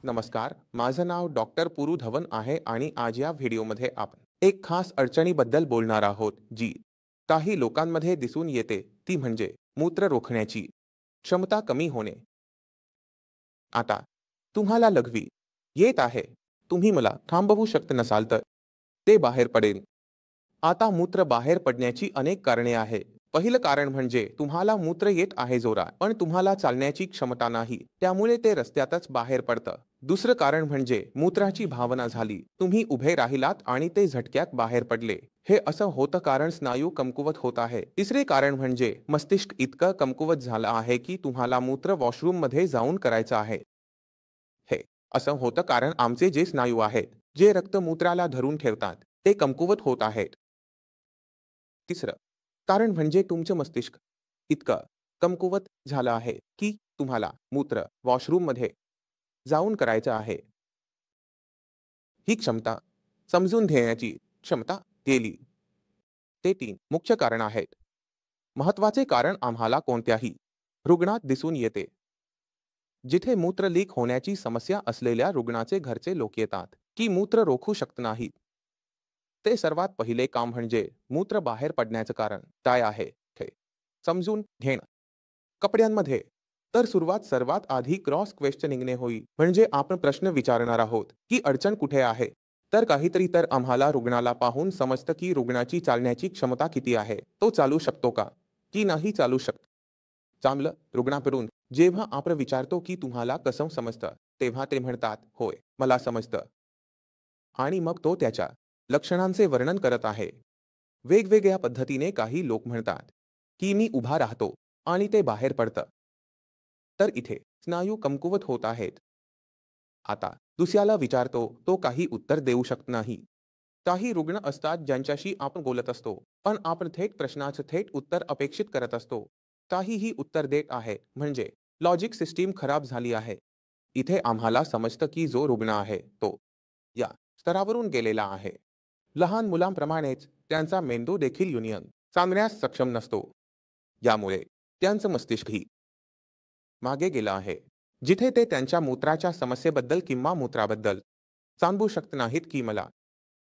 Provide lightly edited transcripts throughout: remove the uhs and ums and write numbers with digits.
नमस्कार, माझं नाव डॉक्टर पुरू धवन आहे आणि आज या व्हिडिओमध्ये आपण एक खास अडचणीबद्दल बोलणार आहोत, जी काही लोकांमध्ये दिसून येते, ती म्हणजे मूत्र रोखण्याची क्षमता कमी होणे. आता तुम्हाला लघवी येत आहे. तुम्ही मला थांबवू शकत नसाल तर ते बाहेर पडेल. आता मूत्र बाहेर पडण्याची अनेक कारणे आहे. पहिलं कारण म्हणजे तुम्हाला मूत्र येत आहे जोरात, पण तुम्हाला चालण्याची क्षमता नाही. त्यामुळे ते रस्त्यातच बाहेर पडतं. दुसरं कारण म्हणजे मूत्राची भावना झाली. तुम्ही उभे राहिलात आणि ते झटक्यात बाहेर पडले. हे असं होतं कारण स्नायू कमकुवत होत आहे. तिसरे कारण म्हणजे मस्तिष्क इतकं कमकुवत झालं आहे की तुम्हाला मूत्र वॉशरूममध्ये जाऊन करायचं आहे. हे असं होतं कारण आमचे जे स्नायू आहेत, जे रक्त मूत्राला धरून ठेवतात, ते कमकुवत होत आहेत. तिसरं कारण म्हणजे तुमचं मस्तिष्क इतकं कमकुवत झालं आहे की तुम्हाला मूत्र वॉशरूममध्ये जाऊन करायचं आहे. ही क्षमता समजून घेण्याची क्षमता गेली. ते 3 मुख्य कारण आहेत. महत्वाचे कारण आम्हाला कोणत्याही रुग्णात दिसून येते. जिथे मूत्र लीक होण्याची समस्या असलेल्या रुग्णाचे घरचे लोक येतात, की मूत्र रोखू शकत नाहीत. ते सर्वात पहिले काम म्हणजे मूत्र बाहेर पडण्याचं कारण काय आहे हे समजून घेणं. कपड्यांमध्ये तर सर्वात आधी क्रॉस क्वेश्चनिंगने होईल. म्हणजे आपण प्रश्न विचारणार आहोत की अडचण कुठे आहे. तर काहीतरी तर आम्हाला रुग्णाला पाहून समजतं की रुग्णाची चालण्याची क्षमता किती आहे. तो चालू शकतो का की नाही चालू शकत. चांगलं रुग्णाकडून जेव्हा आपण विचारतो की तुम्हाला कसं समजतं, तेव्हा ते म्हणतात होय मला समजतं. आणि मग तो त्याच्या लक्षणांचे वर्णन करत आहे. वेगवेगळ्या पद्धतीने काही लोक म्हणतात की मी उभा राहतो आणि ते बाहेर पडतं. तर इथे स्नायू कमकुवत होत आहेत. आता दुसऱ्याला विचारतो, तो काही उत्तर देऊ शकत नाही. काही रुग्ण असतात ज्यांच्याशी आपण बोलत असतो, पण आपण थेट प्रश्नाचं थेट उत्तर अपेक्षित करत असतो. काहीही उत्तर देत आहे म्हणजे लॉजिक सिस्टीम खराब झाली आहे. इथे आम्हाला समजतं की जो रुग्ण आहे तो या स्तरावरून गेलेला आहे. लहान मुलांप्रमाणेच त्यांचा मेंदू देखील युनियन सांगण्यास सक्षम नसतो. यामुळे त्यांचं मस्तिष्कही मागे गेलं आहे. जिथे ते त्यांच्या मूत्राच्या समस्येबद्दल किंवा मूत्राबद्दल सांगू शकत नाहीत की मला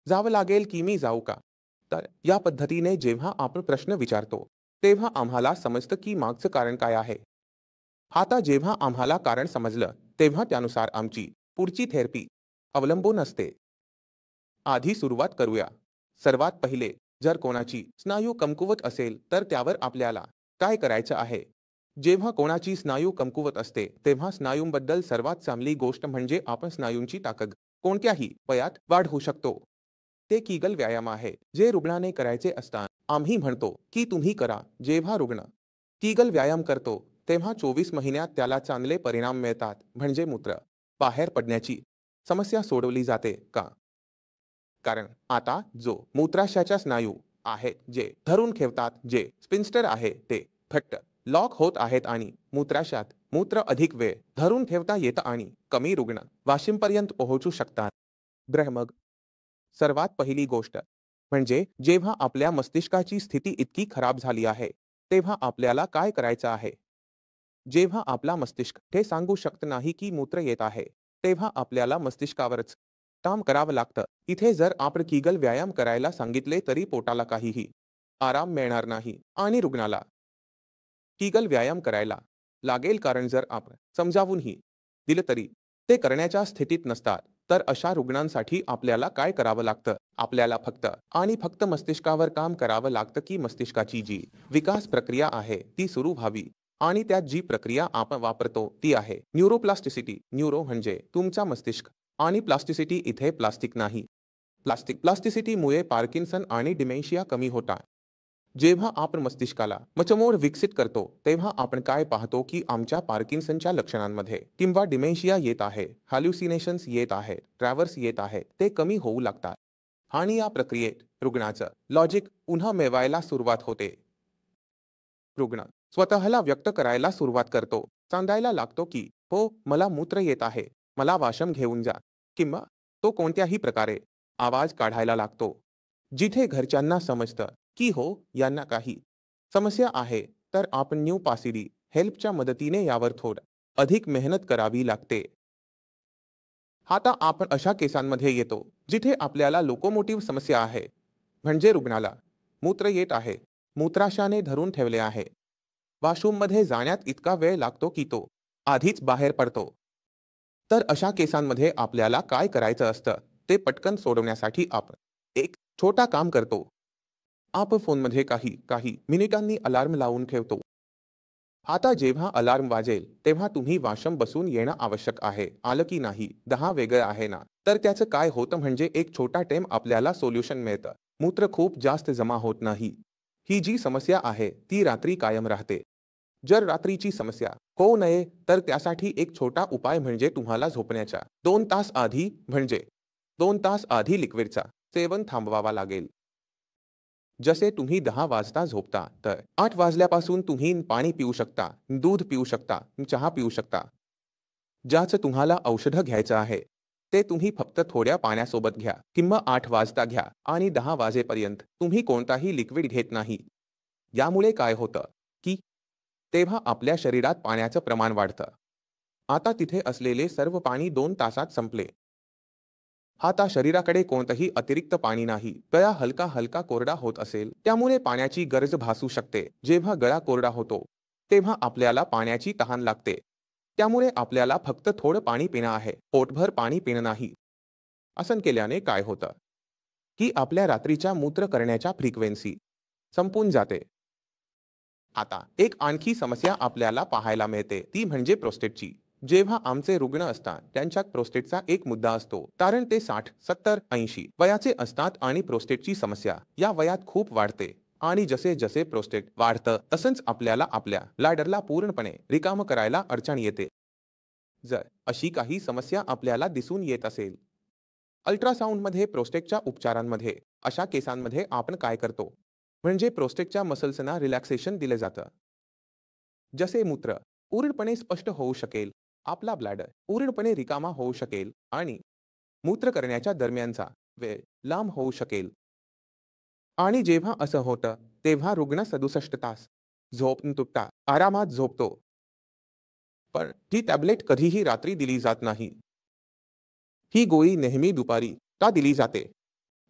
जावं लागेल की मी जाऊ का? तर या पद्धतीने जेव्हा आपण प्रश्न विचारतो, तेव्हा आम्हाला समजतं की मागचं कारण काय आहे. आता जेव्हा आम्हाला कारण समजलं, तेव्हा त्यानुसार आमची पुढची थेरपी अवलंबून असते. आधी सुरुवात करूया. सर्वात पहिले जर कोणाची स्नायू कमकुवत असेल तर त्यावर आपल्याला काय करायचं आहे. जेव्हा कोणाची स्नायू कमकुवत असते तेव्हा स्नायूंबद्दल सर्वात चांगली गोष्ट म्हणजे आपण स्नायूंची ताकद कोणत्याही वयात वाढवू शकतो. ते कीगल व्यायाम आहे जे रुग्णाने करायचे असतात. आम्ही म्हणतो की तुम्ही करा. जेव्हा रुग्ण कीगल व्यायाम करतो तेव्हा 24 महिन्यात त्याला चांगले परिणाम मिळतात. म्हणजे मूत्र बाहेर पडण्याची समस्या सोडवली जाते का? कारण आता जो मूत्राशयाच्या स्नायू आहेत जे धरून ठेवतात, जे स्पिन्स्टर आहे ते घट्ट लॉक होत आहेत आणि मूत्राशयात मूत्र अधिक वेळ धरून ठेवता येतं आणि कमी रुग्ण वाशिमपर्यंत पोहोचू शकतात. मग सर्वात पहिली गोष्ट म्हणजे जेव्हा आपल्या मस्तिष्काची स्थिती इतकी खराब झाली आहे, तेव्हा आपल्याला काय करायचं आहे. जेव्हा आपला मस्तिष्क हे सांगू शकत नाही की मूत्र येत आहे, तेव्हा आपल्याला मस्तिष्कावरच काम करावं लागतं. इथे जर आपण कीगल व्यायाम करायला सांगितले तरी पोटाला काहीही आराम मिळणार नाही आणि रुग्णाला कीगल व्यायाम करायला लागेल कारण जर आपण समजावूनही दिलं तरी ते करण्याच्या स्थितीत नसतात. तर अशा रुग्णांसाठी आपल्याला काय करावं लागतं. आपल्याला फक्त मस्तिष्कावर काम करावं लागतं की मस्तिष्काची जी विकास प्रक्रिया आहे ती सुरू व्हावी. आणि त्यात जी प्रक्रिया आपण वापरतो ती आहे न्यूरोप्लास्टिसिटी. न्यूरो म्हणजे तुमचा मस्तिष्क आणि प्लास्टिसिटी इथे प्लास्टिक नाही. प्लास्टिसिटीमुळे पार्किन्सन आणि डिमेन्शिया कमी होतात. जेव्हा आपण मस्तिष्काला मचमोड विकसित करतो तेव्हा आपण काय पाहतो की आमच्या पार्किन्सनच्या लक्षणांमध्ये किंवा डिमेन्शिया येत आहे, हॅल्युसिनेशन्स येत आहेत, ट्रॅव्हर्स येत आहेत, ते कमी होऊ लागतात. आणि या प्रक्रियेत रुग्णाचं लॉजिक पुन्हा मिळवायला सुरुवात होते. रुग्ण स्वतःला व्यक्त करायला सुरुवात करतो. सांगायला लागतो की हो मला मूत्र येत आहे, मला वाशम घेऊन जा. किंवा तो कोणत्याही प्रकारे आवाज काढायला लागतो. जिथे घरच्यांना समजतं की हो यांना काही समस्या आहे तर आपण न्यू पासिडी हेल्पच्या मदतीने यावर थोडं अधिक मेहनत करावी लागते. आता आपण अशा केसांमध्ये येतो जिथे आपल्याला लोकोमोटिव्ह समस्या आहे, म्हणजे रुग्णाला मूत्र येत आहे, मूत्राशयाने धरून ठेवले आहे, वॉशरूममध्ये जाण्यात इतका वेळ लागतो की तो आधीच बाहेर पडतो. तर अशा केसांमध्ये आपल्याला काय करायचं असतं ते पटकन सोडवण्यासाठी आपण एक छोटा काम करतो. आपण फोनमध्ये काही काही मिनिटांनी अलार्म लावून ठेवतो. आता जेव्हा अलार्म वाजेल तेव्हा तुम्ही वॉशरूम बसून येणं आवश्यक आहे. आलं की नाही 10 वेगळं आहे ना. तर त्याचं काय होतं म्हणजे एक छोटा टेम आपल्याला सोल्युशन मिळतं. मूत्र खूप जास्त जमा होत नाही. ही जी समस्या आहे ती रात्री कायम राहते. जर रात्रीची समस्या होऊ नये तर त्यासाठी एक छोटा उपाय म्हणजे तुम्हाला झोपण्याच्या 2 तास आधी म्हणजे 2 तास आधी लिक्विडचा सेवन थांबवावा लागेल. जसे तुम्ही 10 वाजता झोपता तर 8 वाजल्यापासून तुम्ही पाणी पिऊ शकता, दूध पिऊ शकता, चहा पिऊ शकता. ज्याचं तुम्हाला औषधं घ्यायचं आहे ते तुम्ही फक्त थोड्या पाण्यासोबत घ्या किंवा 8 वाजता घ्या आणि 10 वाजेपर्यंत तुम्ही कोणताही लिक्विड घेत नाही. यामुळे काय होतं की तेव्हा आपल्या शरीरात पाण्याचं प्रमाण वाढतं. आता तिथे असलेले सर्व पाणी 2 तासात संपले. आता शरीराकडे कोणतंही अतिरिक्त पाणी नाही. गळा हलका हलका कोरडा होत असेल त्यामुळे पाण्याची गरज भासू शकते. जेव्हा गळा कोरडा होतो तेव्हा आपल्याला पाण्याची तहान लागते. त्यामुळे आपल्याला फक्त थोडं पाणी पिणं आहे, पोटभर पाणी पिणं नाही. असं केल्याने काय होतं की आपल्या रात्रीच्या मूत्र करण्याच्या फ्रिक्वेन्सी संपून जाते. आता एक आणखी समस्या आपल्याला पाहायला मिळते ती म्हणजे प्रोस्टेटची. जेव्हा आमचे रुग्ण असतात त्यांच्यात प्रोस्टेटचा एक मुद्दा असतो, कारण ते 60, 70, 80 वयाचे असतात आणि प्रोस्टेटची समस्या या वयात खूप वाढते. आणि जसे जसे प्रोस्टेट वाढतं तसंच आपल्याला आपल्या लाडरला पूर्णपणे रिकामं करायला अडचण येते. जर अशी काही समस्या आपल्याला दिसून येत असेल, अल्ट्रासाऊंडमध्ये प्रोस्टेटच्या उपचारांमध्ये अशा केसांमध्ये आपण काय करतो म्हणजे प्रोस्टेटच्या मसल्सना रिलॅक्सेशन दिले जातं. जसे मूत्र पूर्णपणे स्पष्ट होऊ शकेल, आपला ब्लॅडर पूर्णपणे रिकामा होऊ शकेल आणि मूत्र करण्याच्या दरम्यानचा वेळ लांब होऊ शकेल. आणि जेव्हा असं होतं तेव्हा रुग्ण 67 तास झोप न तुटता आरामात झोपतो. पण ही टॅबलेट कधीही रात्री दिली जात नाही. ही गोळी नेहमी दुपारी का दिली जाते?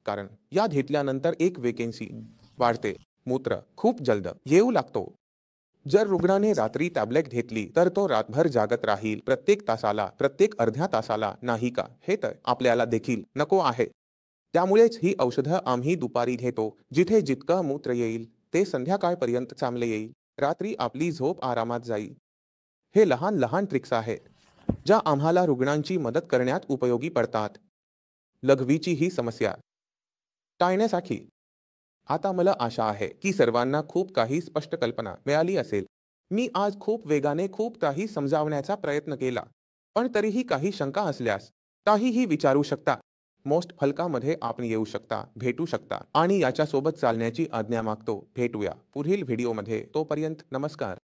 कारण या घेतल्यानंतर एक वेकेन्सी वाढते. मूत्र खूप जलद येऊ लागतो. जर रुग्णाने रात्री टॅबलेट घेतली तर तो रातभर जागत राहील, प्रत्येक तासाला, प्रत्येक अर्ध्या तासाला, नाही का? हे तर आपल्याला देखील नको आहे. त्यामुळेच ही औषधं आम्ही दुपारी घेतो, जिथे जितकं मूत्र येईल ते संध्याकाळपर्यंत चांगले येईल. रात्री आपली झोप आरामात जाईल. हे लहान लहान ट्रिक्स आहेत ज्या आम्हाला रुग्णांची मदत करण्यात उपयोगी पडतात. लघवीची ही समस्या टाळण्यासाठी आता मला आशा आहे की सर्वांना खूप काही स्पष्ट कल्पना मिळाली असेल. मी आज खूप वेगाने खूप काही समजावण्याचा प्रयत्न केला, पण तरीही काही शंका असल्यास काहीही विचारू शकता. मोस्ट फलकामध्ये आपण येऊ शकता, भेटू शकता आणि याच्यासोबत चालण्याची आज्ञा मागतो. भेटूया पुढील व्हिडिओमध्ये. तोपर्यंत नमस्कार.